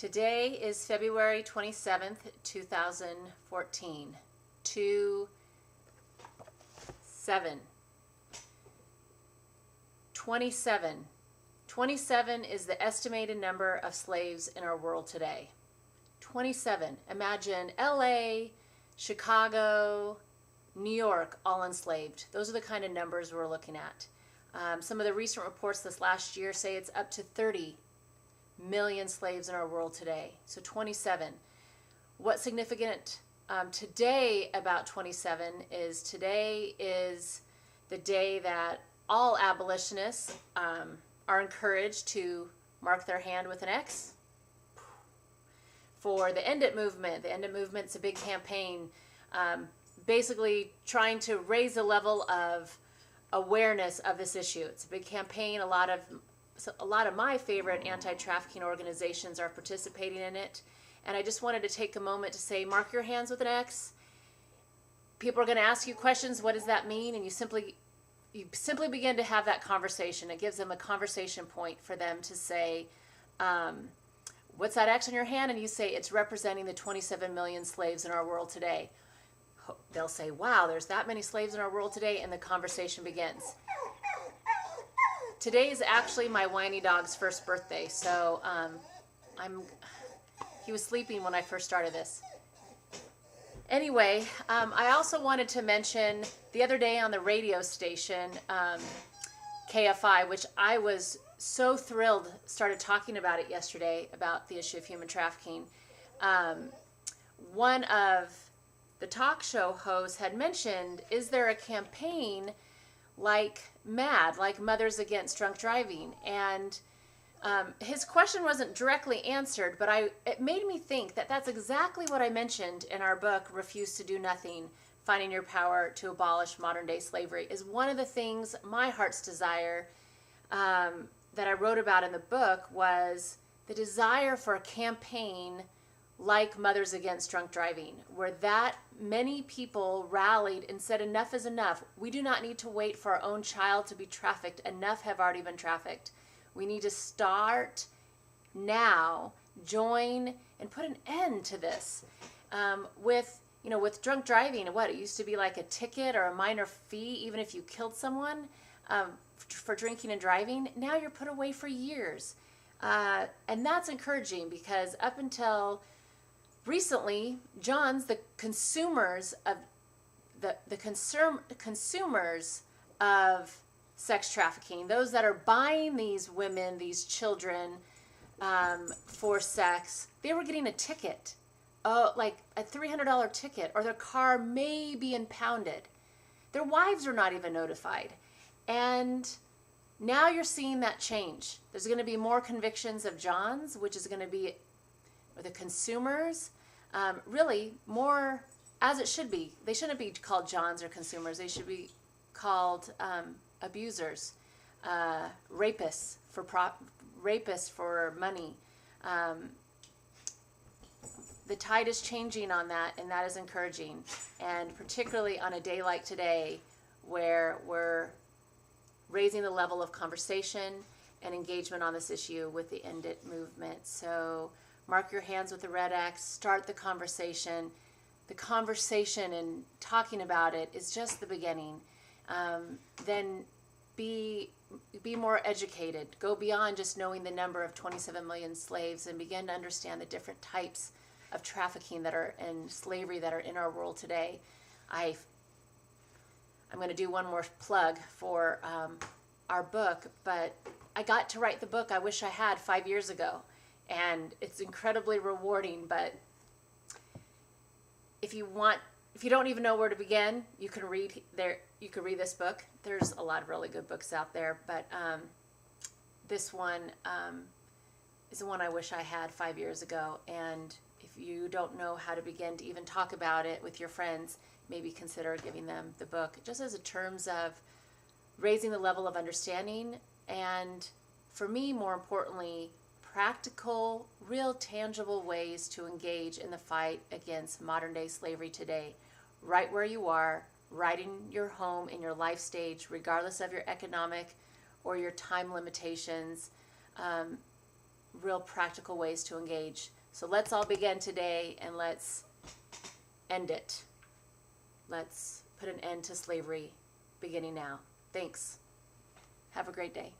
Today is February 27th, 2014. 2-7. 27. 27 is the estimated number of slaves in our world today. 27. Imagine LA, Chicago, New York, all enslaved. Those are the kind of numbers we're looking at. Some of the recent reports this last year say it's up to 30 million slaves in our world today. So 27. What's significant today about 27 is today is the day that all abolitionists are encouraged to mark their hand with an X. For the End It movement, the End It movement's a big campaign basically trying to raise the level of awareness of this issue. It's a big campaign. A lot of my favorite anti-trafficking organizations are participating in it. And I just wanted to take a moment to say, mark your hands with an X. People are going to ask you questions. What does that mean? And you simply begin to have that conversation. It gives them a conversation point for them to say, what's that X on your hand? And you say, it's representing the 27 million slaves in our world today. They'll say, wow, there's that many slaves in our world today, and the conversation begins. Today is actually my whiny dog's first birthday, so he was sleeping when I first started this. Anyway, I also wanted to mention the other day on the radio station, KFI, which I was so thrilled, started talking about it yesterday, about the issue of human trafficking. One of the talk show hosts had mentioned, is there a campaign like MAD, like Mothers Against Drunk Driving? And his question wasn't directly answered, but it made me think that that's exactly what I mentioned in our book, Refuse to Do Nothing, Finding Your Power to Abolish Modern Day Slavery, is one of the things, my heart's desire, that I wrote about in the book, was the desire for a campaign like Mothers Against Drunk Driving, where that many people rallied and said, enough is enough. We do not need to wait for our own child to be trafficked. Enough have already been trafficked. We need to start now, join, and put an end to this. With drunk driving, it used to be like a ticket or a minor fee, even if you killed someone for drinking and driving. Now you're put away for years. And that's encouraging, because up until recently, Johns, the consumers of consumers of sex trafficking, those that are buying these women, these children for sex, they were getting a ticket, like a $300 ticket, or their car may be impounded. Their wives are not even notified. And now you're seeing that change. There's going to be more convictions of Johns, which is going to be the consumers, really more as it should be. They shouldn't be called Johns or consumers. They should be called abusers, rapists for money. The tide is changing on that, and that is encouraging. And particularly on a day like today, where we're raising the level of conversation and engagement on this issue with the End It movement. So mark your hands with the red X, start the conversation. The conversation and talking about it is just the beginning. Then be more educated. Go beyond just knowing the number of 27 million slaves and begin to understand the different types of trafficking that are and slavery that are in our world today. I'm going to do one more plug for our book, but I got to write the book I wish I had 5 years ago, and it's incredibly rewarding. But if you don't even know where to begin, you can read there. You can read this book. There's a lot of really good books out there, but this one is the one I wish I had 5 years ago. And if you don't know how to begin to even talk about it with your friends, maybe consider giving them the book, just as a terms of raising the level of understanding, and for me, more importantly, practical, real tangible ways to engage in the fight against modern day slavery today, right where you are, right in your home, in your life stage, regardless of your economic or your time limitations. real practical ways to engage. So let's all begin today, and let's end it. Let's put an end to slavery beginning now. Thanks. Have a great day.